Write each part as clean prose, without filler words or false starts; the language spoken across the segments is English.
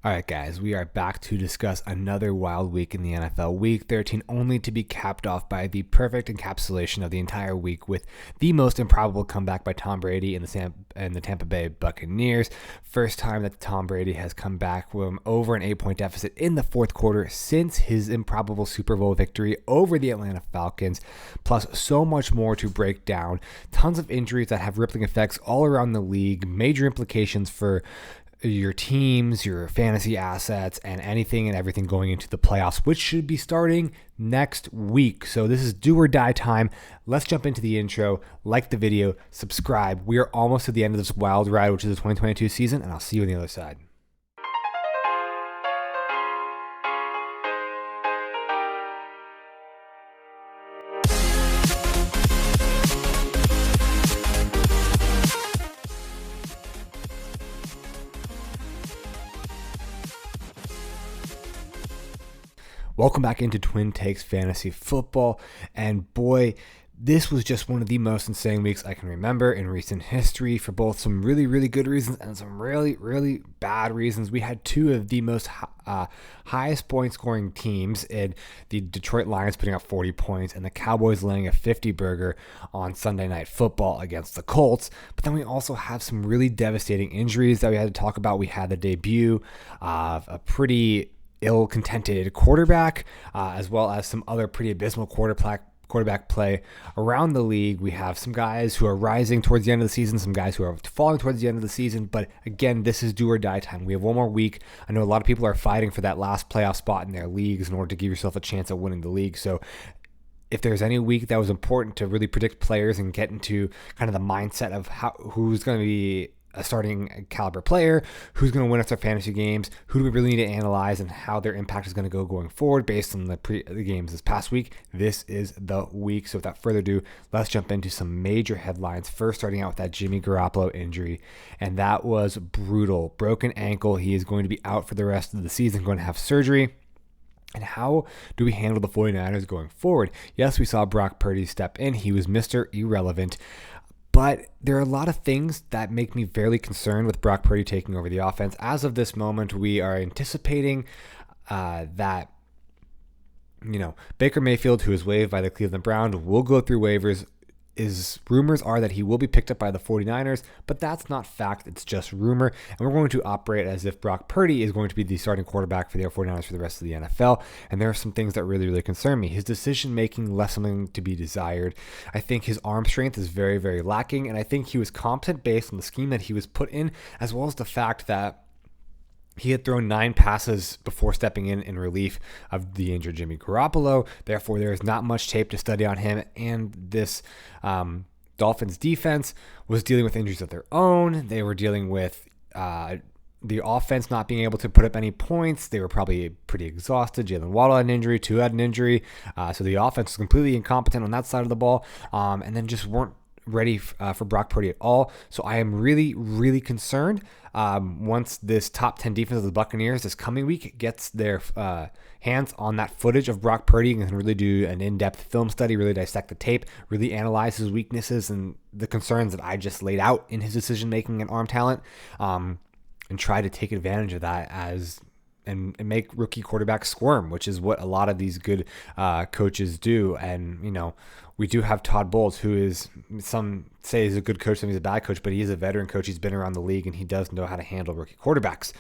All right, guys, we are back to discuss another wild week in the NFL. Week 13 only to be capped off by the perfect encapsulation of the entire week with the most improbable comeback by Tom Brady in the Tampa Bay Buccaneers. First time that Tom Brady has come back from over an 8-point deficit in the fourth quarter since his improbable Super Bowl victory over the Atlanta Falcons, plus so much more to break down. Tons of injuries that have rippling effects all around the league, major implications for your teams, your fantasy assets, and anything and everything going into the playoffs, which should be starting next week. So this is do or die time. Let's jump into the intro. Like the video, subscribe. We are almost at the end of this wild ride, which is the 2022 season, and I'll see you on the other side. Welcome back into TwinTakes Fantasy Football, and boy, this was just one of the most insane weeks I can remember in recent history for both some really, really good reasons and some really, really bad reasons. We had two of the most highest point scoring teams in the Detroit Lions putting up 40 points and the Cowboys laying a 50 burger on Sunday Night Football against the Colts. But then we also have some really devastating injuries that we had to talk about. We had the debut of a pretty ill-contented quarterback, as well as some other pretty abysmal quarterback play around the league. We have some guys who are rising towards the end of the season, some guys who are falling towards the end of the season. But again, this is do or die time. We have one more week. I know a lot of people are fighting for that last playoff spot in their leagues in order to give yourself a chance at winning the league. So if there's any week that was important to really predict players and get into kind of the mindset of who's going to be a starting caliber player, who's going to win us their fantasy games, who do we really need to analyze, and how their impact is going to go going forward based on the games this past week. This is the week. So without further ado, let's jump into some major headlines. First, starting out with that Jimmy Garoppolo injury, and that was brutal. Broken ankle. He is going to be out for the rest of the season, going to have surgery. And how do we handle the 49ers going forward? Yes, we saw Brock Purdy step in. He was Mr. Irrelevant. But there are a lot of things that make me fairly concerned with Brock Purdy taking over the offense. As of this moment, we are anticipating that, Baker Mayfield, who is waived by the Cleveland Browns, will go through waivers. Rumors are that he will be picked up by the 49ers, but that's not fact. It's just rumor. And we're going to operate as if Brock Purdy is going to be the starting quarterback for the 49ers for the rest of the NFL. And there are some things that really, really concern me. His decision-making left something to be desired. I think his arm strength is very, very lacking. And I think he was competent based on the scheme that he was put in, as well as the fact that he had thrown 9 passes before stepping in relief of the injured Jimmy Garoppolo. Therefore, there is not much tape to study on him. And this Dolphins defense was dealing with injuries of their own. They were dealing with the offense not being able to put up any points. They were probably pretty exhausted. Jalen Waddle had an injury. Tua had an injury. So the offense was completely incompetent on that side of the ball. And then just weren't ready for Brock Purdy at all. So I am really, really concerned once this top 10 defense of the Buccaneers this coming week gets their hands on that footage of Brock Purdy and can really do an in-depth film study, really dissect the tape, really analyze his weaknesses and the concerns that I just laid out in his decision-making and arm talent, and try to take advantage of that and make rookie quarterbacks squirm, which is what a lot of these good coaches do. And, we do have Todd Bowles, who is, some say he's a good coach, some he's a bad coach, but he is a veteran coach. He's been around the league, and he does know how to handle rookie quarterbacks.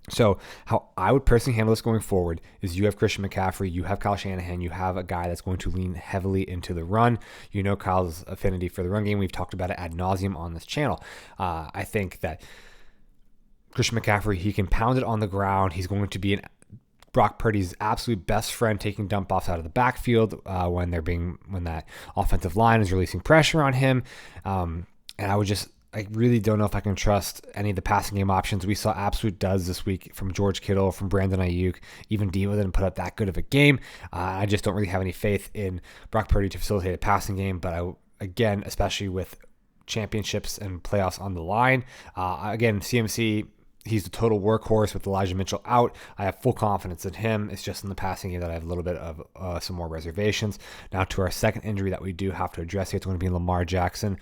So how I would personally handle this going forward is you have Christian McCaffrey, you have Kyle Shanahan, you have a guy that's going to lean heavily into the run. Kyle's affinity for the run game. We've talked about it ad nauseum on this channel. I think that Christian McCaffrey, he can pound it on the ground. He's going to be Brock Purdy's absolute best friend, taking dump offs out of the backfield when that offensive line is releasing pressure on him. And I really don't know if I can trust any of the passing game options. We saw absolute duds this week from George Kittle, from Brandon Ayuk. Even Debo didn't put up that good of a game. I just don't really have any faith in Brock Purdy to facilitate a passing game. But again, especially with championships and playoffs on the line, again, CMC, he's the total workhorse with Elijah Mitchell out. I have full confidence in him. It's just in the passing game that I have a little bit of some more reservations. Now to our second injury that we do have to address here, it's going to be Lamar Jackson.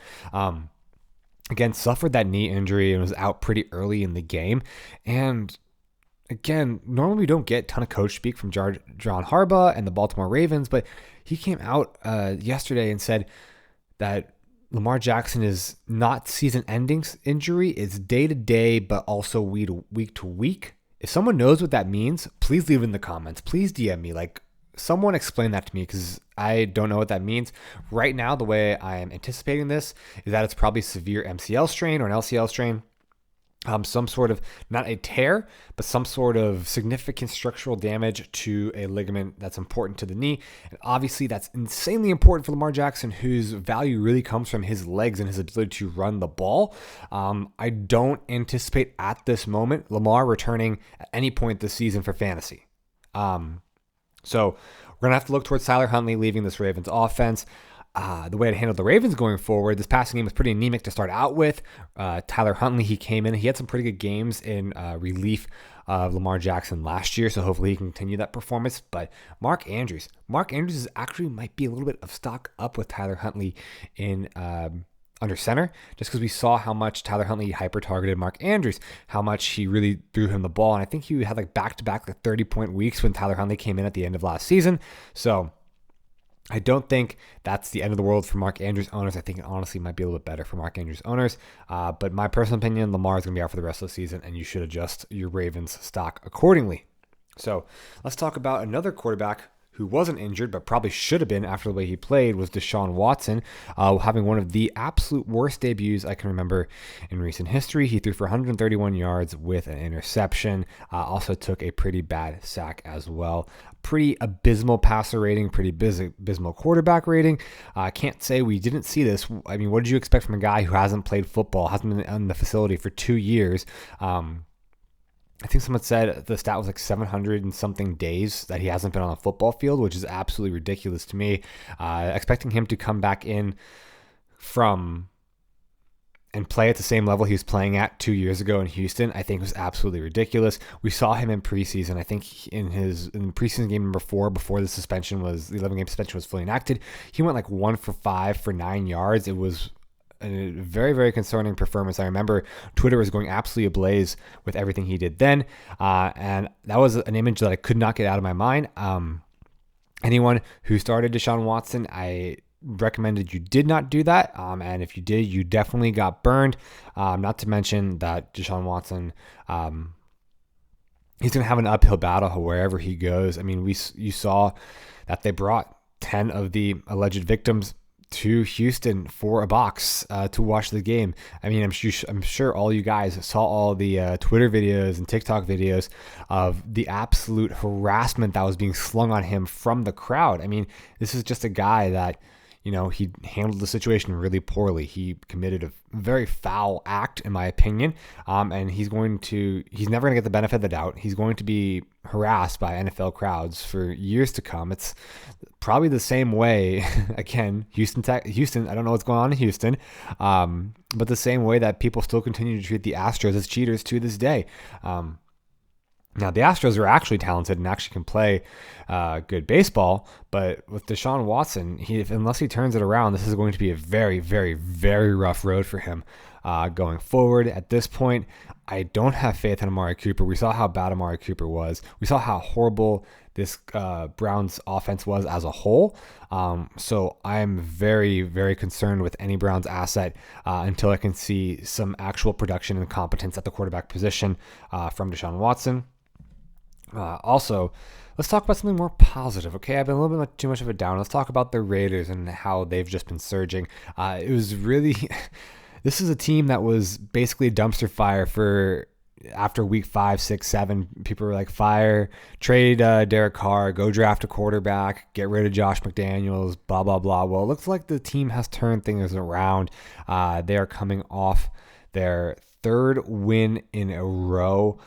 again, suffered that knee injury and was out pretty early in the game. And again, normally we don't get a ton of coach speak from John Harbaugh and the Baltimore Ravens, but he came out yesterday and said that Lamar Jackson is not season-ending injury. It's day-to-day, but also week to week. If someone knows what that means, please leave it in the comments. Please DM me. Like, someone explain that to me, because I don't know what that means. Right now, the way I am anticipating this is that it's probably severe MCL strain or an LCL strain. Some sort of, not a tear, but some sort of significant structural damage to a ligament that's important to the knee. And obviously that's insanely important for Lamar Jackson, whose value really comes from his legs and his ability to run the ball. I don't anticipate at this moment Lamar returning at any point this season for fantasy. So we're going to have to look towards Tyler Huntley leaving this Ravens offense. The way to handle the Ravens going forward, this passing game was pretty anemic to start out with. Tyler Huntley, he came in. He had some pretty good games in relief of Lamar Jackson last year, so hopefully he can continue that performance. But Mark Andrews is actually might be a little bit of stock up with Tyler Huntley in under center, just because we saw how much Tyler Huntley hyper-targeted Mark Andrews, how much he really threw him the ball. And I think he had like back-to-back 30-point weeks when Tyler Huntley came in at the end of last season. So I don't think that's the end of the world for Mark Andrews owners. I think it honestly might be a little bit better for Mark Andrews owners. But my personal opinion, Lamar is going to be out for the rest of the season, and you should adjust your Ravens stock accordingly. So let's talk about another quarterback who wasn't injured but probably should have been after the way he played, was Deshaun Watson, having one of the absolute worst debuts I can remember in recent history. He threw for 131 yards with an interception, also took a pretty bad sack as well. Pretty abysmal passer rating, pretty abysmal quarterback rating. I can't say we didn't see this. I mean, what did you expect from a guy who hasn't played football, hasn't been in the facility for 2 years? I think someone said the stat was like 700 and something days that he hasn't been on a football field, which is absolutely ridiculous to me. Expecting him to come back in from and play at the same level he was playing at 2 years ago in Houston, I think was absolutely ridiculous. We saw him in preseason. I think in preseason game number 4, before the 11-game suspension was fully enacted, he went like 1 for 5 for 9 yards. It was a very, very concerning performance. I remember Twitter was going absolutely ablaze with everything he did then. And that was an image that I could not get out of my mind. Anyone who started Deshaun Watson, I recommended you did not do that. And if you did, you definitely got burned. Not to mention that Deshaun Watson, he's going to have an uphill battle wherever he goes. I mean, you saw that they brought 10 of the alleged victims to Houston for a box to watch the game. I mean, I'm sure all you guys saw all the Twitter videos and TikTok videos of the absolute harassment that was being slung on him from the crowd. I mean, this is just a guy that, you know, he handled the situation really poorly. He committed a very foul act, in my opinion, and he's never going to get the benefit of the doubt. He's going to be harassed by NFL crowds for years to come. It's probably the same way, again, Houston, I don't know what's going on in Houston, but the same way that people still continue to treat the Astros as cheaters to this day. Now, the Astros are actually talented and actually can play good baseball, but with Deshaun Watson, unless he turns it around, this is going to be a very, very, very rough road for him going forward. At this point, I don't have faith in Amari Cooper. We saw how bad Amari Cooper was. We saw how horrible this Browns offense was as a whole. So I'm very, very concerned with any Browns asset until I can see some actual production and competence at the quarterback position from Deshaun Watson. Also, let's talk about something more positive, okay? I've been a little bit too much of a down. Let's talk about the Raiders and how they've just been surging. It was really... This is a team that was basically a dumpster fire for after week 5, 6, 7. People were like, trade Derek Carr, go draft a quarterback, get rid of Josh McDaniels, blah, blah, blah. Well, it looks like the team has turned things around. They are coming off their 3rd win in a row.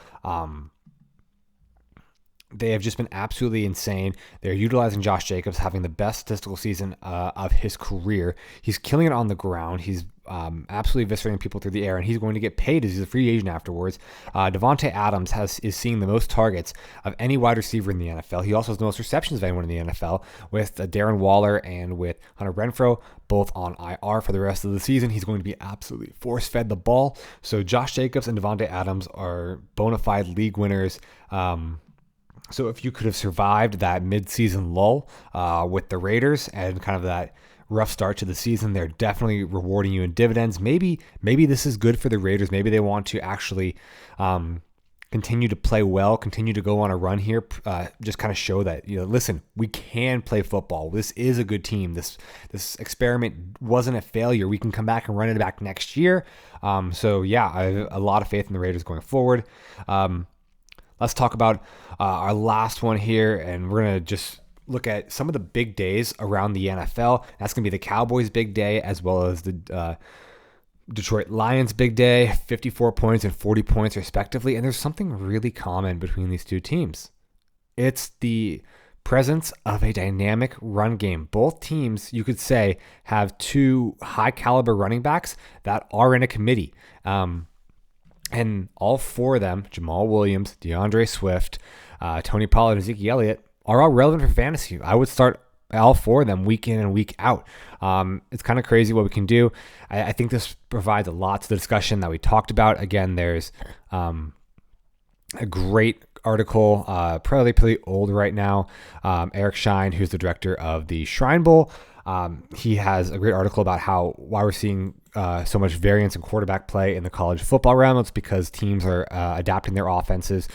They have just been absolutely insane. They're utilizing Josh Jacobs, having the best statistical season of his career. He's killing it on the ground. He's absolutely eviscerating people through the air, and he's going to get paid as he's a free agent afterwards. Devontae Adams is seeing the most targets of any wide receiver in the NFL. He also has the most receptions of anyone in the NFL, with Darren Waller and with Hunter Renfrow both on IR for the rest of the season. He's going to be absolutely force-fed the ball. So Josh Jacobs and Devontae Adams are bona fide league winners. So if you could have survived that mid-season lull with the Raiders and kind of that rough start to the season, they're definitely rewarding you in dividends. Maybe this is good for the Raiders. Maybe they want to actually continue to play well, continue to go on a run here, just kind of show that, listen, we can play football. This is a good team. This experiment wasn't a failure. We can come back and run it back next year. So yeah, I have a lot of faith in the Raiders going forward. Let's talk about our last one here, and we're going to just look at some of the big days around the NFL. That's going to be the Cowboys' big day, as well as the Detroit Lions' big day, 54 points and 40 points respectively. And there's something really common between these two teams. It's the presence of a dynamic run game. Both teams, you could say, have two high-caliber running backs that are in a committee. And all four of them, Jamal Williams, DeAndre Swift, Tony Pollard, and Ezekiel Elliott, are all relevant for fantasy. I would start all four of them week in and week out. It's kind of crazy what we can do. I think this provides a lot to the discussion that we talked about. Again, there's a great article, pretty old right now. Eric Schein, who's the director of the Shrine Bowl, he has a great article about why we're seeing so much variance in quarterback play in the college football realm. It's because teams are adapting their offenses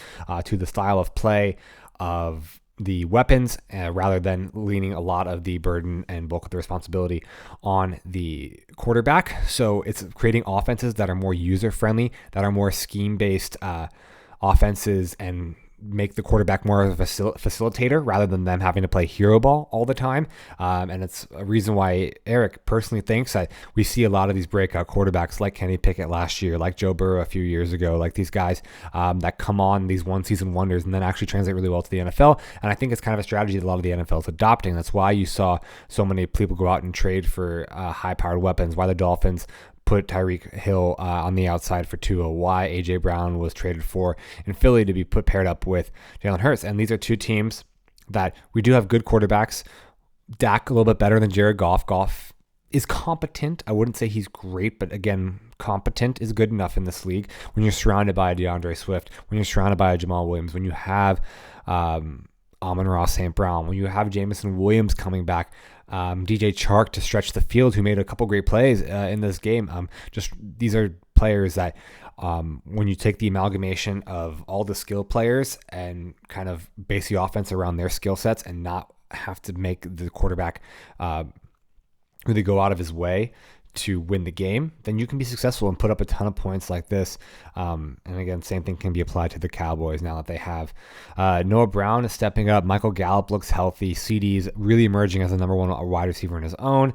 to the style of play of the weapons rather than leaning a lot of the burden and bulk of the responsibility on the quarterback. So it's creating offenses that are more user-friendly, that are more scheme-based offenses, and make the quarterback more of a facilitator rather than them having to play hero ball all the time. And it's a reason why Eric personally thinks that we see a lot of these breakout quarterbacks like Kenny Pickett last year, like Joe Burrow a few years ago, like these guys that come on, these one-season wonders, and then actually translate really well to the NFL. And I think it's kind of a strategy that a lot of the NFL is adopting. That's why you saw so many people go out and trade for high-powered weapons, why the Dolphins put Tyreek Hill on the outside for Tua, why A.J. Brown was traded for in Philly to be paired up with Jalen Hurts. And these are two teams that we do have good quarterbacks. Dak a little bit better than Jared Goff. Goff is competent. I wouldn't say he's great, but again, competent is good enough in this league when you're surrounded by a DeAndre Swift, when you're surrounded by a Jamal Williams, when you have Amon-Ra St. Brown, when you have Jameson Williams coming back, DJ Chark to stretch the field, who made a couple great plays in this game. These are players that when you take the amalgamation of all the skill players and kind of base the offense around their skill sets and not have to make the quarterback really go out of his way to win the game, then you can be successful and put up a ton of points like this. And again, same thing can be applied to the Cowboys now that they have Noah Brown is stepping up. Michael Gallup looks healthy. CD's really emerging as the number one wide receiver in his own.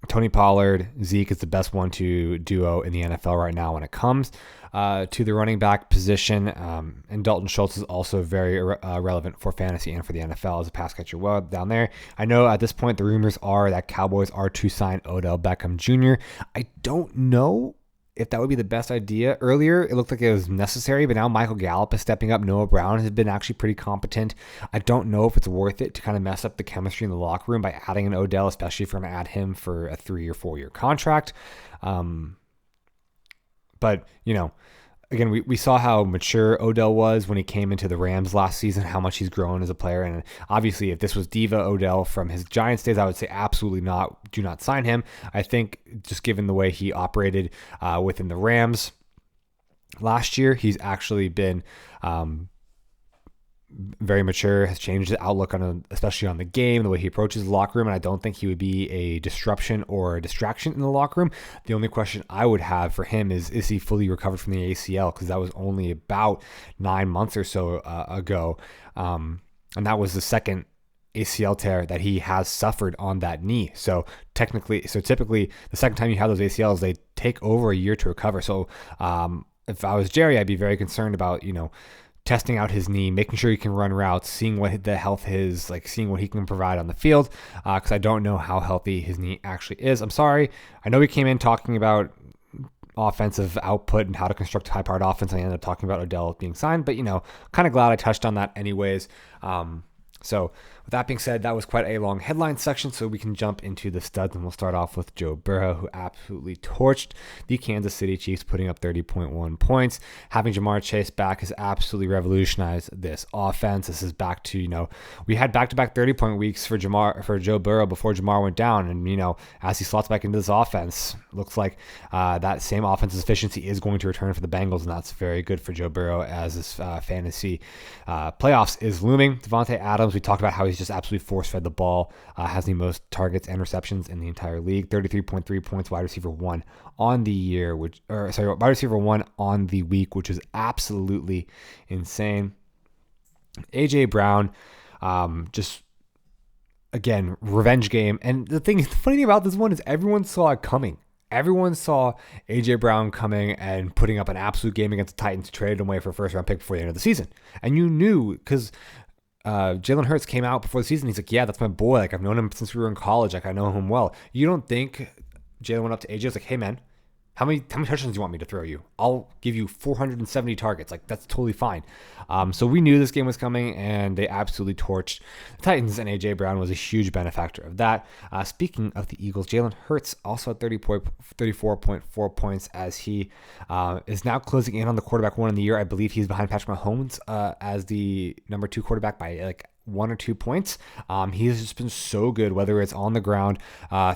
Tony Pollard, Zeke is the best 1-2 duo in the NFL right now when it comes to the running back position. And Dalton Schultz is also very relevant for fantasy and for the NFL as a pass catcher well down there. I know at this point the rumors are that Cowboys are to sign Odell Beckham Jr. I don't know if that would be the best idea. Earlier, it looked like it was necessary, but now Michael Gallup is stepping up. Noah Brown has been actually pretty competent. I don't know if it's worth it to kind of mess up the chemistry in the locker room by adding an Odell, especially if we're going to add him for a 3 or 4 year contract. But, again, we saw how mature Odell was when he came into the Rams last season, how much he's grown as a player. And obviously, if this was Diva Odell from his Giants days, I would say absolutely not. Do not sign him. I think just given the way he operated within the Rams last year, he's actually been very mature, has changed the outlook especially on the game, the way he approaches the locker room, and I don't think he would be a disruption or a distraction in the locker room. The only question I would have for him is he fully recovered from the ACL? Because that was only about 9 months or so ago, and that was the second ACL tear that he has suffered on that knee. So typically, the second time you have those ACLs, they take over a year to recover. So if I was Jerry, I'd be very concerned about, testing out his knee, making sure he can run routes, seeing what the health is, like seeing what he can provide on the field, because I don't know how healthy his knee actually is. I'm sorry. I know we came in talking about offensive output and how to construct a high-powered offense, and I ended up talking about Odell being signed, but, kind of glad I touched on that anyways. So with that being said, that was quite a long headline section, so we can jump into the studs, and we'll start off with Joe Burrow, who absolutely torched the Kansas City Chiefs, putting up 30.1 points. Having Jamar Chase back has absolutely revolutionized this offense. This is back to, we had back-to-back 30-point weeks for Joe Burrow before Jamar went down, and, as he slots back into this offense, looks like that same offensive efficiency is going to return for the Bengals, and that's very good for Joe Burrow as this fantasy playoffs is looming. Devontae Adams, we talked about how he's just absolutely force-fed the ball, has the most targets and receptions in the entire league, 33.3 points, wide receiver 1 on the year, wide receiver 1 on the week, which is absolutely insane. AJ Brown, just again, revenge game. And the funny thing about this one is everyone saw it coming. Everyone saw AJ Brown coming and putting up an absolute game against the Titans, traded him away for a first-round pick before the end of the season. And you knew, because Jalen Hurts came out before the season. He's like, yeah, that's my boy. Like, I've known him since we were in college. Like, I know him well. You don't think Jalen went up to AJ, was like, hey, man, how many touchdowns do you want me to throw you? I'll give you 470 targets. Like, that's totally fine. So we knew this game was coming, and they absolutely torched the Titans, and A.J. Brown was a huge benefactor of that. Speaking of the Eagles, Jalen Hurts also at 34.4 points as he is now closing in on the quarterback 1 in the year. I believe he's behind Patrick Mahomes as the number 2 quarterback by like 1 or 2 points. He has just been so good, whether it's on the ground,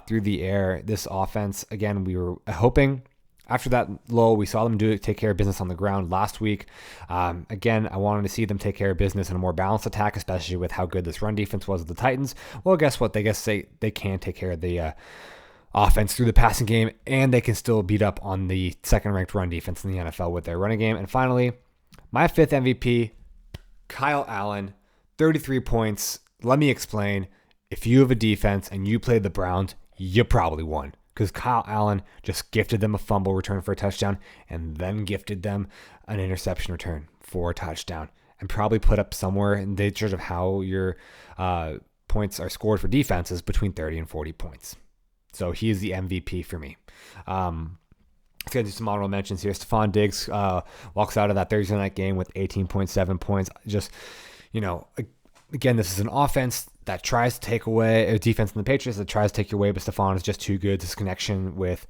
through the air. This offense, again, we were hoping after that lull, we saw them take care of business on the ground last week. Again, I wanted to see them take care of business in a more balanced attack, especially with how good this run defense was of the Titans. Well, guess what? They can take care of the offense through the passing game, and they can still beat up on the second-ranked run defense in the NFL with their running game. And finally, my 5th MVP, Kyle Allen, 33 points. Let me explain. If you have a defense and you play the Browns, you probably won, because Kyle Allen just gifted them a fumble return for a touchdown and then gifted them an interception return for a touchdown, and probably put up somewhere in the chart of how your points are scored for defenses between 30 and 40 points. So he is the MVP for me. Let's get into some honorable mentions here. Stephon Diggs walks out of that Thursday night game with 18.7 points. Just, again, this is an offense that tries to take away a defense in the Patriots that tries to take your away, but Stephon is just too good. This connection with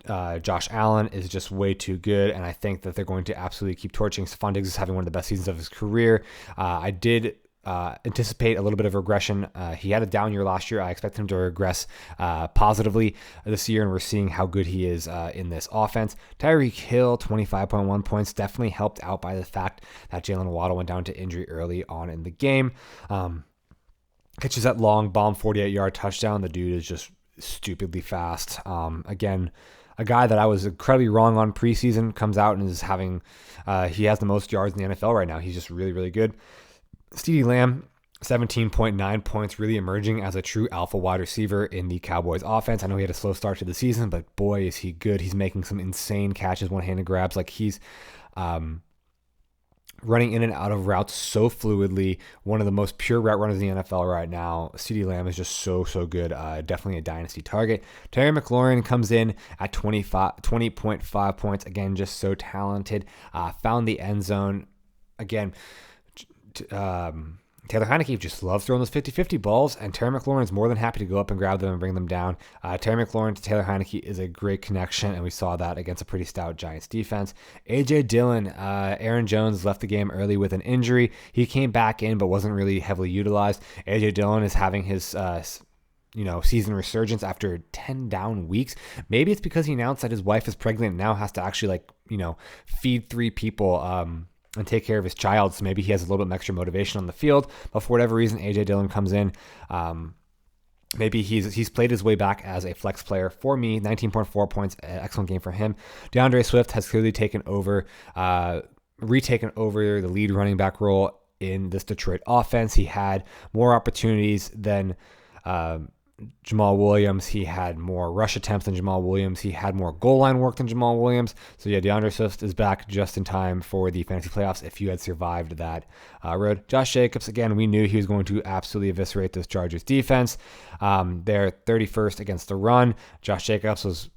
Josh Allen is just way too good, and I think that they're going to absolutely keep torching. Stephon Diggs is having one of the best seasons of his career. I did anticipate a little bit of regression. He had a down year last year. I expect him to regress positively this year, and we're seeing how good he is in this offense. Tyreek Hill, 25.1 points, definitely helped out by the fact that Jalen Waddle went down to injury early on in the game. Catches that long bomb 48-yard touchdown. The dude is just stupidly fast. Again, a guy that I was incredibly wrong on preseason comes out and is having, he has the most yards in the NFL right now. He's just really, really good. CeeDee Lamb, 17.9 points, really emerging as a true alpha wide receiver in the Cowboys offense. I know he had a slow start to the season, but boy, is he good. He's making some insane catches, one-handed grabs. Like, he's running in and out of routes so fluidly. One of the most pure route runners in the NFL right now. CeeDee Lamb is just so good. Definitely a dynasty target. Terry McLaurin comes in at 20.5 points. Again, just so talented. Found the end zone. Again, Taylor Heineke just loves throwing those 50-50 balls, and Terry McLaurin is more than happy to go up and grab them and bring them down. Terry McLaurin to Taylor Heineke is a great connection, and we saw that against a pretty stout Giants defense. A.J. Dillon, Aaron Jones left the game early with an injury. He came back in but wasn't really heavily utilized. A.J. Dillon is having his season resurgence after 10 down weeks. Maybe it's because he announced that his wife is pregnant and now has to actually feed 3 people and take care of his child, so maybe he has a little bit extra motivation on the field. But for whatever reason, A.J. Dillon comes in. Maybe he's played his way back as a flex player for me. 19.4 points, excellent game for him. DeAndre Swift has clearly retaken over the lead running back role in this Detroit offense. He had more opportunities than Jamal Williams. He had more rush attempts than Jamal Williams. He had more goal line work than Jamal Williams. So yeah, DeAndre Swift is back just in time for the fantasy playoffs if you had survived that road. Josh Jacobs, again, we knew he was going to absolutely eviscerate this Chargers defense. They're 31st against the run. Josh Jacobs was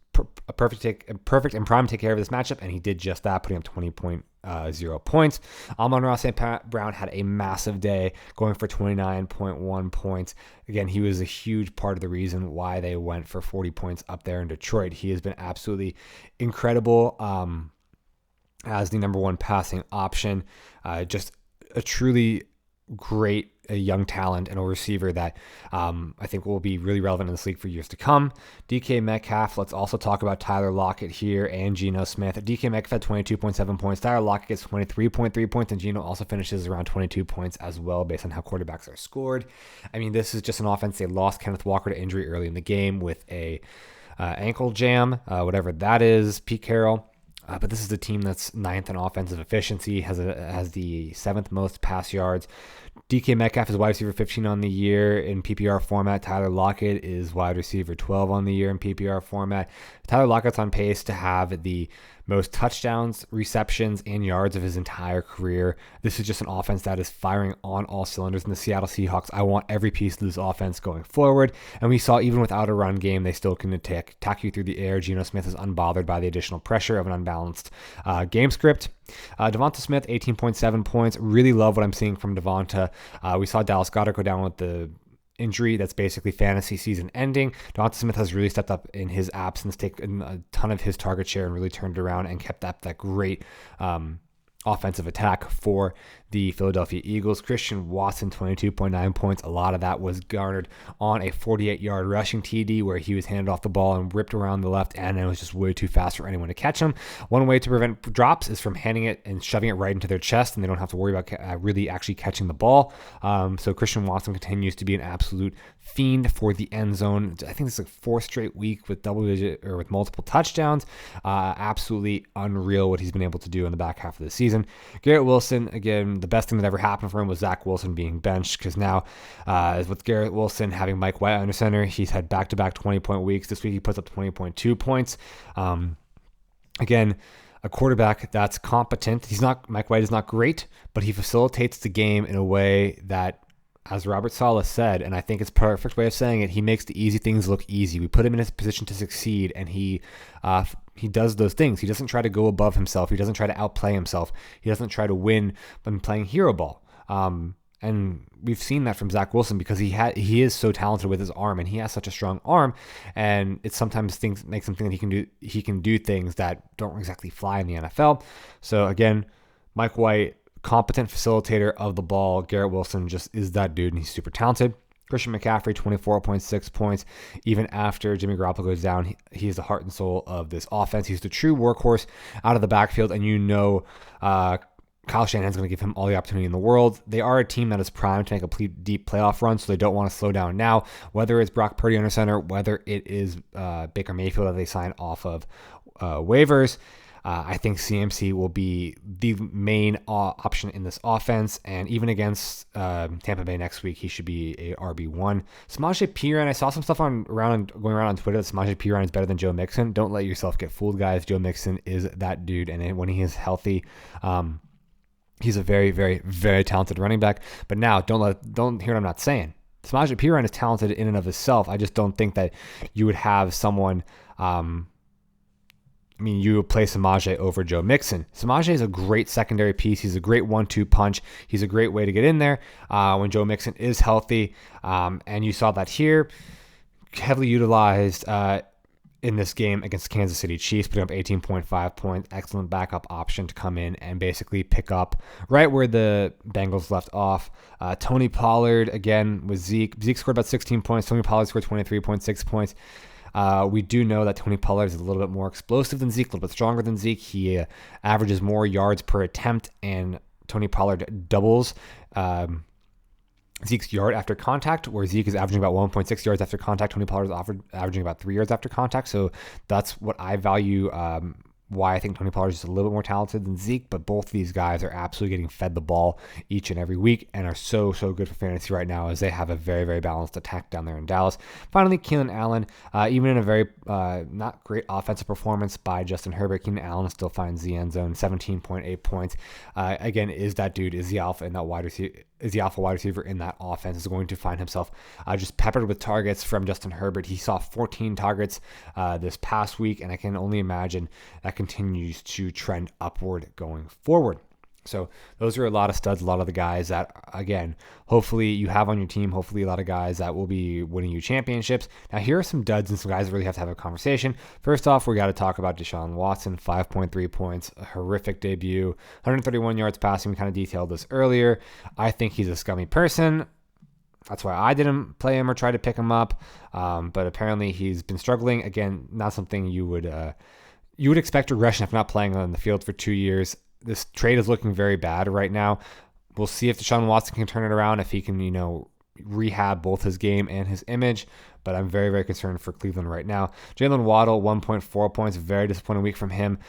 perfect and prime to take care of this matchup, and he did just that, putting up 20.0 points. Amon-Ra St. Brown had a massive day, going for 29.1 points. Again, he was a huge part of the reason why they went for 40 points up there in Detroit. He has been absolutely incredible as the number one passing option. Just a truly great a young talent and a receiver that I think will be really relevant in this league for years to come. DK Metcalf, let's also talk about Tyler Lockett here and Geno Smith. DK Metcalf had 22.7 points. Tyler Lockett gets 23.3 points, and Geno also finishes around 22 points as well based on how quarterbacks are scored. I mean, this is just an offense. They lost Kenneth Walker to injury early in the game with a ankle jam, whatever that is, Pete Carroll. But this is a team that's ninth in offensive efficiency, has the seventh most pass yards. DK Metcalf is wide receiver 15 on the year in PPR format. Tyler Lockett is wide receiver 12 on the year in PPR format. Tyler Lockett's on pace to have the most touchdowns, receptions, and yards of his entire career. This is just an offense that is firing on all cylinders in the Seattle Seahawks. I want every piece of this offense going forward. And we saw even without a run game, they still can attack you through the air. Geno Smith is unbothered by the additional pressure of an unbalanced game script. Devonta Smith, 18.7 points. Really love what I'm seeing from Devonta. We saw Dallas Goedert go down with the injury that's basically fantasy season ending. Devonta Smith has really stepped up in his absence, taken a ton of his target share and really turned it around and kept up that great offensive attack for the Philadelphia Eagles. Christian Watson, 22.9 points. A lot of that was garnered on a 48-yard rushing TD where he was handed off the ball and ripped around the left end, and it was just way too fast for anyone to catch him. One way to prevent drops is from handing it and shoving it right into their chest, and they don't have to worry about really actually catching the ball. So Christian Watson continues to be an absolute fiend for the end zone. I think it's like fourth straight week with double-digit or with multiple touchdowns. Absolutely unreal what he's been able to do in the back half of the season. Garrett Wilson, again, the best thing that ever happened for him was Zach Wilson being benched, because now with Garrett Wilson having Mike White under center, he's had back-to-back 20-point weeks. This week he puts up 20.2 points. Again, a quarterback that's competent. Mike White is not great, but he facilitates the game in a way that, as Robert Saleh said, and I think it's a perfect way of saying it, he makes the easy things look easy. We put him in his position to succeed, and he does those things. He doesn't try to go above himself. He doesn't try to outplay himself. He doesn't try to win by playing hero ball. And we've seen that from Zach Wilson because he is so talented with his arm, and he has such a strong arm, and it sometimes makes him think that he can do things that don't exactly fly in the NFL. So again, Mike White, competent facilitator of the ball. Garrett Wilson just is that dude, and he's super talented. Christian McCaffrey, 24.6 points. Even after Jimmy Garoppolo goes down, he is the heart and soul of this offense. He's the true workhorse out of the backfield, and Kyle Shanahan's going to give him all the opportunity in the world. They are a team that is primed to make a deep playoff run, so they don't want to slow down now. Whether it's Brock Purdy under center, whether it is Baker Mayfield that they sign off of waivers, I think CMC will be the main option in this offense, and even against Tampa Bay next week, he should be a RB1. Samaje Perine, I saw some stuff going around on Twitter that Samaje Perine is better than Joe Mixon. Don't let yourself get fooled, guys. Joe Mixon is that dude, and when he is healthy, he's a very, very, very talented running back. But now, don't hear what I'm not saying. Samaje Perine is talented in and of himself. I just don't think that you would have someone. You would play Samaje over Joe Mixon. Samaje is a great secondary piece. He's a great 1-2 punch. He's a great way to get in there when Joe Mixon is healthy. And you saw that here, heavily utilized in this game against Kansas City Chiefs, putting up 18.5 points. Excellent backup option to come in and basically pick up right where the Bengals left off. Tony Pollard, again, with Zeke. Zeke scored about 16 points. Tony Pollard scored 23.6 points. We do know that Tony Pollard is a little bit more explosive than Zeke, a little bit stronger than Zeke. He averages more yards per attempt, and Tony Pollard doubles Zeke's yard after contact, where Zeke is averaging about 1.6 yards after contact. Tony Pollard is averaging about 3 yards after contact. So that's what I value why I think Tony Pollard is just a little bit more talented than Zeke, but both of these guys are absolutely getting fed the ball each and every week and are so good for fantasy right now as they have a very, very balanced attack down there in Dallas. Finally, Keenan Allen, even in a very not great offensive performance by Justin Herbert, Keenan Allen still finds the end zone, 17.8 points. Again, is the alpha in that wide receiver? Is the alpha wide receiver in that offense is going to find himself just peppered with targets from Justin Herbert. He saw 14 targets this past week, and I can only imagine that continues to trend upward going forward. So those are a lot of studs, a lot of the guys that, again, hopefully you have on your team, hopefully a lot of guys that will be winning you championships. Now, here are some duds and some guys that really have to have a conversation. First off, we got to talk about Deshaun Watson, 5.3 points, a horrific debut, 131 yards passing. We kind of detailed this earlier. I think he's a scummy person. That's why I didn't play him or try to pick him up. But apparently he's been struggling. Again, not something you would expect regression if not playing on the field for 2 years. This trade is looking very bad right now. We'll see if Deshaun Watson can turn it around, if he can, rehab both his game and his image. But I'm very, very concerned for Cleveland right now. Jalen Waddle, 1.4 points, very disappointing week from him.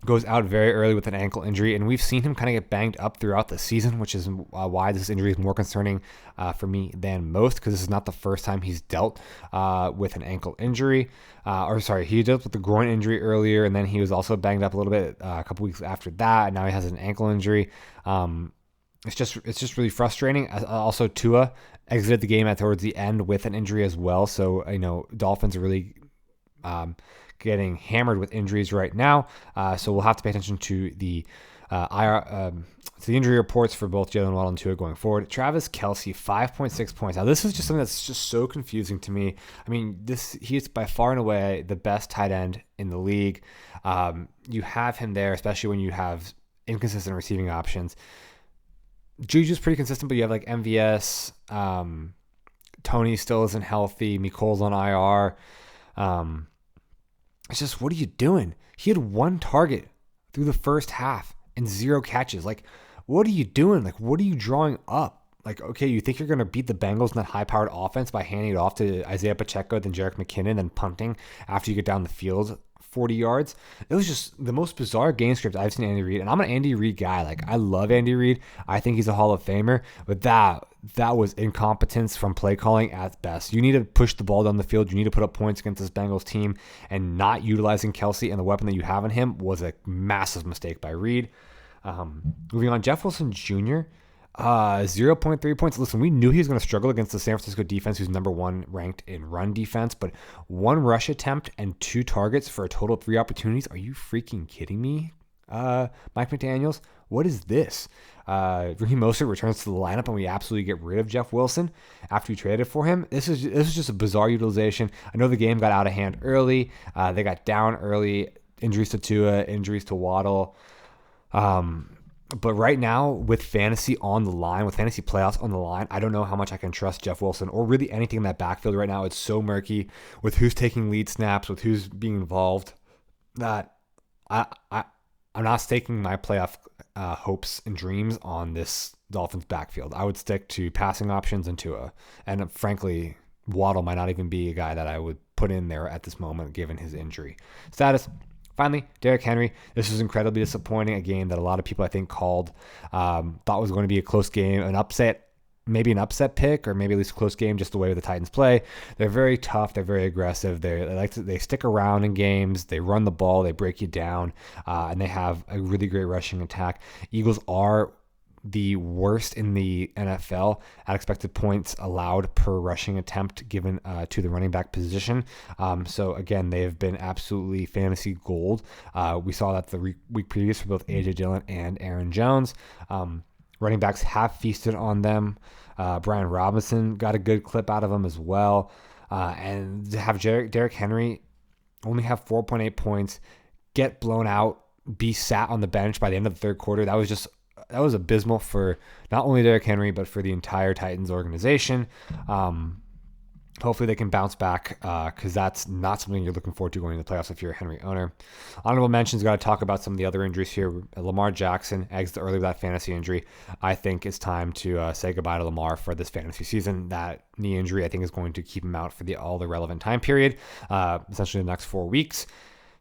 Goes out very early with an ankle injury, and we've seen him kind of get banged up throughout the season, which is why this injury is more concerning for me than most, because this is not the first time he's dealt with an ankle injury. He dealt with the groin injury earlier, and then he was also banged up a little bit a couple weeks after that, and now he has an ankle injury. It's just really frustrating. Also, Tua exited the game towards the end with an injury as well, so Dolphins are really getting hammered with injuries right now. So we'll have to pay attention to the injury reports for both Jalen Waddle and Tua going forward. Travis Kelce, 5.6 points. Now, this is just something that's just so confusing to me. I mean, he is by far and away the best tight end in the league. You have him there, especially when you have inconsistent receiving options. Juju's pretty consistent, but you have like MVS. Tony still isn't healthy. Mecole's on IR. It's just, what are you doing? He had one target through the first half and 0 catches. Like, what are you doing? Like, what are you drawing up? Like, okay, you think you're going to beat the Bengals in that high-powered offense by handing it off to Isaiah Pacheco, then Jerick McKinnon, then punting after you get down the field 40 yards. It was just the most bizarre game script I've seen Andy Reid. And I'm an Andy Reid guy. Like, I love Andy Reid. I think he's a Hall of Famer. But that was incompetence from play calling at best. You need to push the ball down the field. You need to put up points against this Bengals team. And not utilizing Kelce and the weapon that you have in him was a massive mistake by Reid. Moving on, Jeff Wilson Jr., 0.3 points. Listen, we knew he was going to struggle against the San Francisco defense, who's number 1 ranked in run defense, but 1 rush attempt and 2 targets for a total of 3 opportunities. Are you freaking kidding me, Mike McDaniels? What is this? Raheem Mostert returns to the lineup, and we absolutely get rid of Jeff Wilson after we traded for him. This is just a bizarre utilization. I know the game got out of hand early. They got down early. Injuries to Tua, injuries to Waddle. But right now, with fantasy on the line, with fantasy playoffs on the line, I don't know how much I can trust Jeff Wilson or really anything in that backfield right now. It's so murky with who's taking lead snaps, with who's being involved, that I'm not staking my playoff hopes and dreams on this Dolphins backfield. I would stick to passing options and Tua. And frankly, Waddle might not even be a guy that I would put in there at this moment given his injury status. Finally, Derrick Henry. This was incredibly disappointing. A game that a lot of people, I think, called, thought was going to be a close game, an upset, maybe an upset pick, or maybe at least a close game, just the way the Titans play. They're very tough. They're very aggressive. They stick around in games. They run the ball. They break you down, and they have a really great rushing attack. Eagles are the worst in the NFL at expected points allowed per rushing attempt given to the running back position. So again, they have been absolutely fantasy gold. We saw that the week previous for both A.J. Dillon and Aaron Jones. Running backs have feasted on them. Brian Robinson got a good clip out of them as well. And to have Derrick Henry only have 4.8 points, get blown out, be sat on the bench by the end of the third quarter, that was abysmal for not only Derrick Henry, but for the entire Titans organization. Hopefully they can bounce back because that's not something you're looking forward to going into the playoffs if you're a Henry owner. Honorable mentions, got to talk about some of the other injuries here. Lamar Jackson exits early with that fantasy injury. I think it's time to say goodbye to Lamar for this fantasy season. That knee injury, I think, is going to keep him out for all the relevant time period, essentially the next 4 weeks.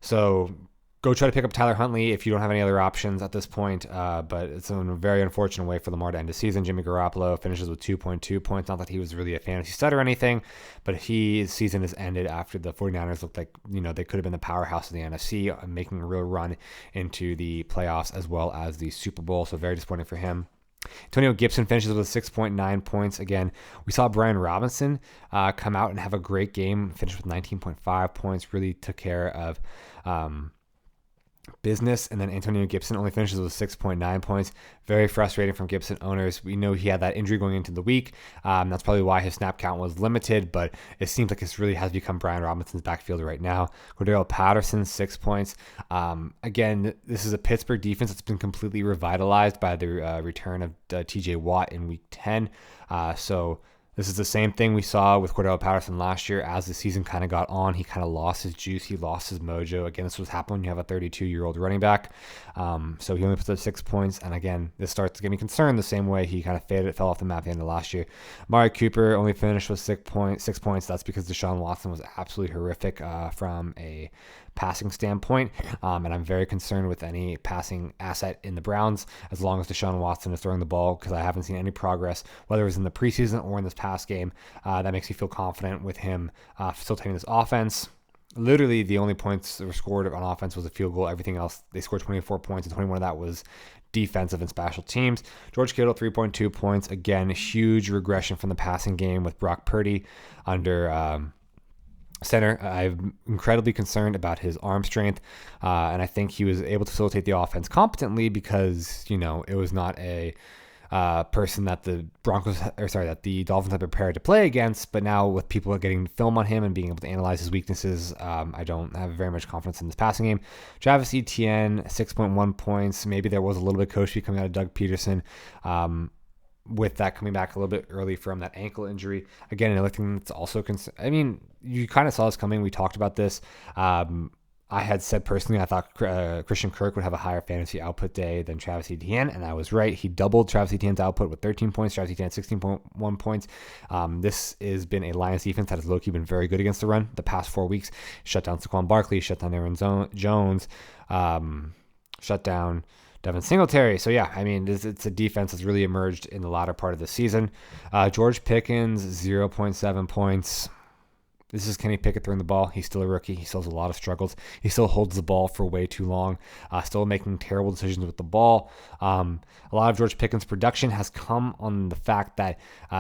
So go try to pick up Tyler Huntley if you don't have any other options at this point. But it's in a very unfortunate way for Lamar to end the season. Jimmy Garoppolo finishes with 2.2 points. Not that he was really a fantasy stud or anything, but his season has ended after the 49ers looked like, they could have been the powerhouse of the NFC, making a real run into the playoffs as well as the Super Bowl. So very disappointing for him. Antonio Gibson finishes with 6.9 points. Again, we saw Brian Robinson come out and have a great game, finish with 19.5 points, really took care of business. And then Antonio Gibson only finishes with 6.9 points. Very frustrating from Gibson owners. We know he had that injury going into the week. That's probably why his snap count was limited, but it seems like this really has become Brian Robinson's backfield right now. Cordero Patterson, 6 points. Again, this is a Pittsburgh defense that's been completely revitalized by the return of TJ Watt in week 10. So this is the same thing we saw with Cordell Patterson last year. As the season kind of got on, he kind of lost his juice. He lost his mojo. Again, this was happening when you have a 32-year-old running back. So he only puts up 6 points. And again, this starts to get me concerned the same way he kind of fell off the map at the end of last year. Amari Cooper only finished with 6 points. That's because Deshaun Watson was absolutely horrific from a passing standpoint. And I'm very concerned with any passing asset in the Browns as long as Deshaun Watson is throwing the ball, because I haven't seen any progress, whether it was in the preseason or in this past game. That makes me feel confident with him facilitating this offense. Literally, the only points that were scored on offense was a field goal. Everything else, they scored 24 points, and 21 of that was defensive and special teams. George Kittle, 3.2 points. Again, huge regression from the passing game with Brock Purdy under center. I'm incredibly concerned about his arm strength, and I think he was able to facilitate the offense competently because, it was not a person that the Dolphins had prepared to play against. But now with people getting film on him and being able to analyze his weaknesses, I don't have very much confidence in this passing game. Travis Etienne, 6.1 points. Maybe there was a little bit of coaching coming out of Doug Peterson. With that coming back a little bit early from that ankle injury. Again, another thing that's also you kind of saw this coming. We talked about this. I had said personally I thought Christian Kirk would have a higher fantasy output day than Travis Etienne, and I was right. He doubled Travis Etienne's output with 13 points. Travis Etienne 16.1 points. This has been a Lions defense that has low-key been very good against the run the past 4 weeks. Shut down Saquon Barkley, shut down Aaron Jones, shut down Devin Singletary. So yeah, it's a defense that's really emerged in the latter part of the season. George Pickens, 0.7 points. This is Kenny Pickett throwing the ball. He's still a rookie. He still has a lot of struggles. He still holds the ball for way too long. Still making terrible decisions with the ball. A lot of George Pickens' production has come on the fact that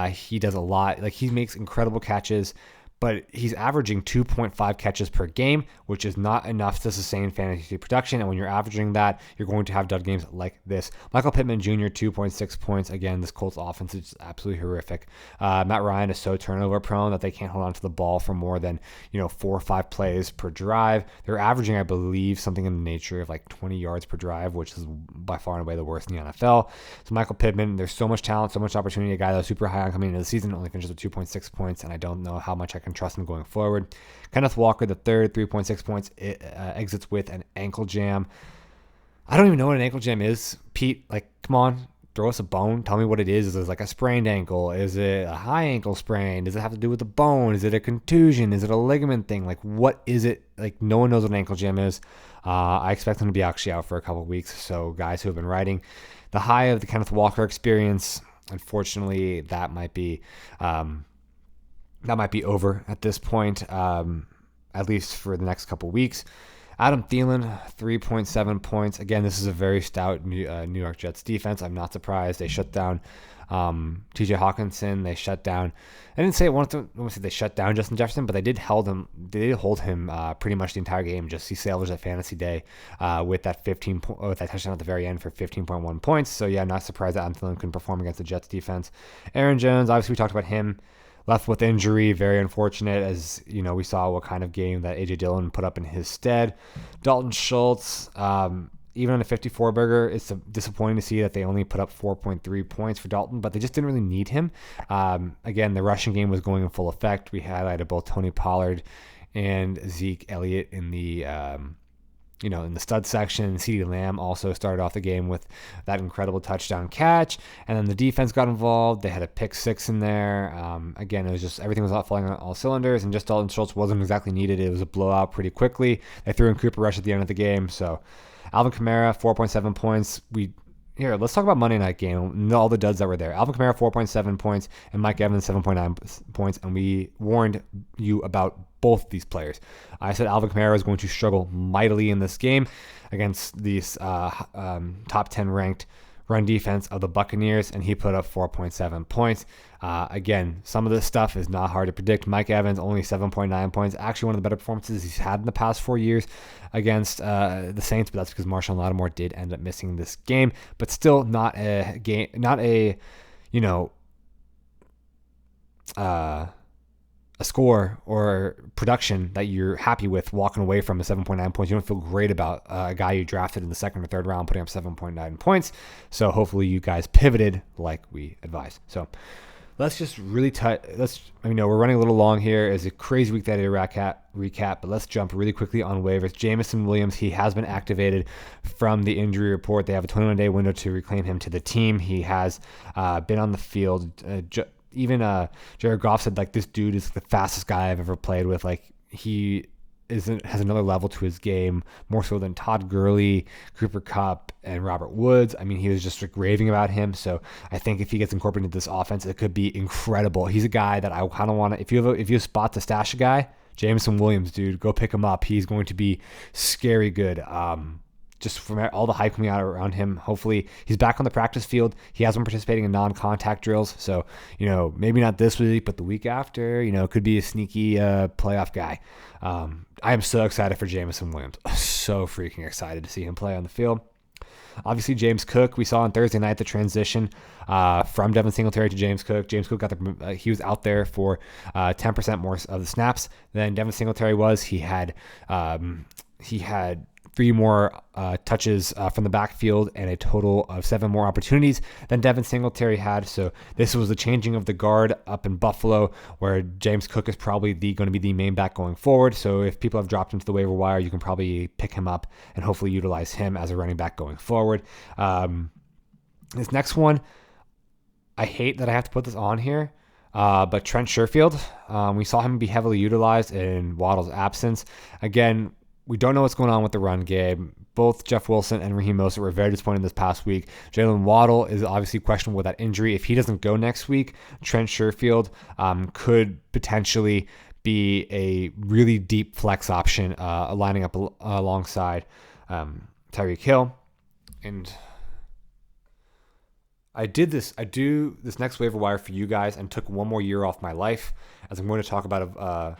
he does a lot. Like, he makes incredible catches, but he's averaging 2.5 catches per game, which is not enough to sustain fantasy production. And when you're averaging that, you're going to have dud games like this. Michael Pittman Jr., 2.6 points. Again, this Colts offense is absolutely horrific. Matt Ryan is so turnover prone that they can't hold on to the ball for more than 4 or 5 plays per drive. They're averaging, I believe, something in the nature of like 20 yards per drive, which is by far and away the worst in the NFL. So Michael Pittman, there's so much talent, so much opportunity. A guy that was super high on coming into the season only finishes with 2.6 points, and I don't know how much I can trust him going forward. Kenneth Walker, the third, 3.6 points. It exits with an ankle jam. I don't even know what an ankle jam is, Pete. Like, come on, throw us a bone. Tell me what it is. Is it like a sprained ankle? Is it a high ankle sprain? Does it have to do with the bone? Is it a contusion? Is it a ligament thing? Like, what is it? Like, no one knows what an ankle jam is. I expect him to be actually out for a couple of weeks. So guys who have been riding the high of the Kenneth Walker experience, unfortunately, that might be over at this point, at least for the next couple weeks. Adam Thielen, 3.7 points. Again, this is a very stout New York Jets defense. I'm not surprised. They shut down TJ Hawkinson. They shut down. I didn't say they shut down Justin Jefferson, but they did hold him. They did hold him pretty much the entire game. Just he salvaged that fantasy day with that with that touchdown at the very end for 15.1 points. So yeah, not surprised that Adam Thielen couldn't perform against the Jets defense. Aaron Jones, obviously we talked about him. Left with injury, very unfortunate, as we saw what kind of game that A.J. Dillon put up in his stead. Dalton Schultz, even on a 54 burger, it's disappointing to see that they only put up 4.3 points for Dalton, but they just didn't really need him. Again, the rushing game was going in full effect. We highlighted both Tony Pollard and Zeke Elliott in the in the stud section. CeeDee Lamb also started off the game with that incredible touchdown catch. And then the defense got involved. They had a pick six in there. Again, it was just everything was falling on all cylinders, and just Dalton Schultz wasn't exactly needed. It was a blowout pretty quickly. They threw in Cooper Rush at the end of the game. So Alvin Kamara, 4.7 points. Here, let's talk about Monday night game and all the duds that were there. Alvin Kamara, 4.7 points, and Mike Evans, 7.9 points, and we warned you about both these players. I said Alvin Kamara is going to struggle mightily in this game against these top 10 ranked run defense of the Buccaneers, and he put up 4.7 points. Again, some of this stuff is not hard to predict. Mike Evans, only 7.9 points. Actually, one of the better performances he's had in the past 4 years against the Saints, but that's because Marshawn Lattimore did end up missing this game. But still not a score or production that you're happy with walking away from. A 7.9 points. You don't feel great about a guy you drafted in the second or third round putting up 7.9 points. So hopefully you guys pivoted like we advised. So let's just really we're running a little long here. It's a crazy week that I recap, but let's jump really quickly on waivers. Jameson Williams, he has been activated from the injury report. They have a 21-day window to reclaim him to the team. He has been on the field. Even Jared Goff said, like, this dude is the fastest guy I've ever played with. Like, he has another level to his game, more so than Todd Gurley, Cooper Kupp, and Robert Woods. I mean, he was just like raving about him. So I think if he gets incorporated into this offense, it could be incredible. He's a guy that I kind of want to. If you have a spot to stash a guy, Jameson Williams, dude, go pick him up. He's going to be scary good. Just from all the hype coming out around him. Hopefully he's back on the practice field. He has been participating in non-contact drills. So, maybe not this week, but the week after, could be a sneaky playoff guy. I am so excited for Jameson Williams. So freaking excited to see him play on the field. Obviously, James Cook, we saw on Thursday night the transition from Devin Singletary to James Cook. James Cook he was out there for 10% more of the snaps than Devin Singletary was. He had 3 more touches from the backfield and a total of 7 more opportunities than Devin Singletary had. So this was the changing of the guard up in Buffalo, where James Cook is probably going to be the main back going forward. So if people have dropped into the waiver wire, you can probably pick him up and hopefully utilize him as a running back going forward. This next one, I hate that I have to put this on here. But Trent Sherfield, we saw him be heavily utilized in Waddle's absence. Again, we don't know what's going on with the run game. Both Jeff Wilson and Raheem Mostert were very disappointed this past week. Jalen Waddle is obviously questionable with that injury. If he doesn't go next week, Trent Sherfield could potentially be a really deep flex option lining up alongside Tyreek Hill. And I do this next waiver wire for you guys and took one more year off my life, as I'm going to talk about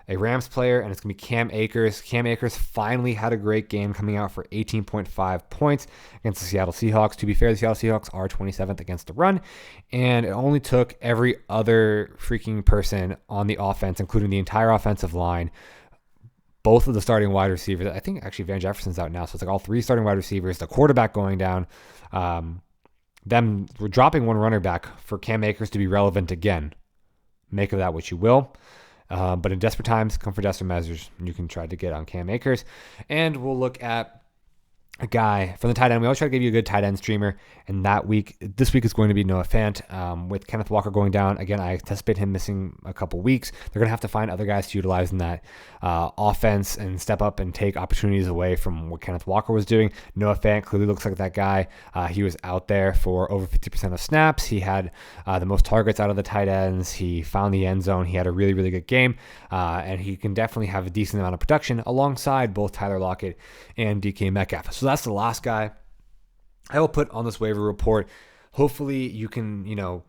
a Rams player, and it's going to be Cam Akers. Cam Akers finally had a great game, coming out for 18.5 points against the Seattle Seahawks. To be fair, the Seattle Seahawks are 27th against the run, and it only took every other freaking person on the offense, including the entire offensive line, both of the starting wide receivers. I think actually Van Jefferson's out now, so it's like all 3 starting wide receivers, the quarterback going down, we're dropping one runner back for Cam Akers to be relevant again. Make of that what you will. But in desperate times, come for desperate measures. You can try to get on Cam Akers. And we'll look at a guy from the tight end. We always try to give you a good tight end streamer. And this week is going to be Noah Fant. With Kenneth Walker going down, again, I anticipate him missing a couple weeks. They're going to have to find other guys to utilize in that offense and step up and take opportunities away from what Kenneth Walker was doing. Noah Fant clearly looks like that guy. He was out there for over 50% of snaps. He had the most targets out of the tight ends. He found the end zone. He had a really, really good game. And he can definitely have a decent amount of production alongside both Tyler Lockett and DK Metcalf. So that's the last guy I will put on this waiver report. Hopefully you can,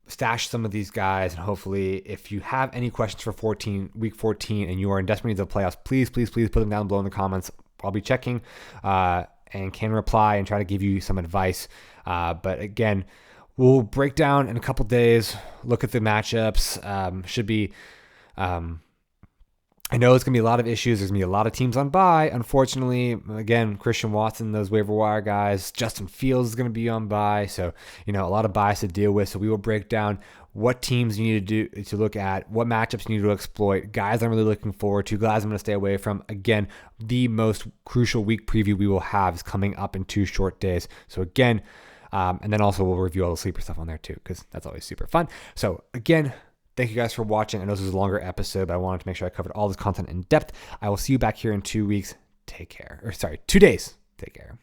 stash some of these guys, and hopefully if you have any questions for week 14 and you are in desperate need of playoffs, please put them down below in the comments. I'll be checking and can reply and try to give you some advice. But again, we'll break down in a couple days, look at the matchups. Should be I know it's going to be a lot of issues. There's going to be a lot of teams on bye. Unfortunately, again, Christian Watson, those waiver wire guys, Justin Fields is going to be on bye. So, a lot of bias to deal with. So we will break down what teams you need to look at, what matchups you need to exploit, guys I'm really looking forward to, guys I'm going to stay away from. Again, the most crucial week preview we will have is coming up in 2 short days. So again, and then also we'll review all the sleeper stuff on there too, because that's always super fun. So again, thank you guys for watching. I know this was a longer episode, but I wanted to make sure I covered all this content in depth. I will see you back here in 2 weeks. Take care. 2 days. Take care.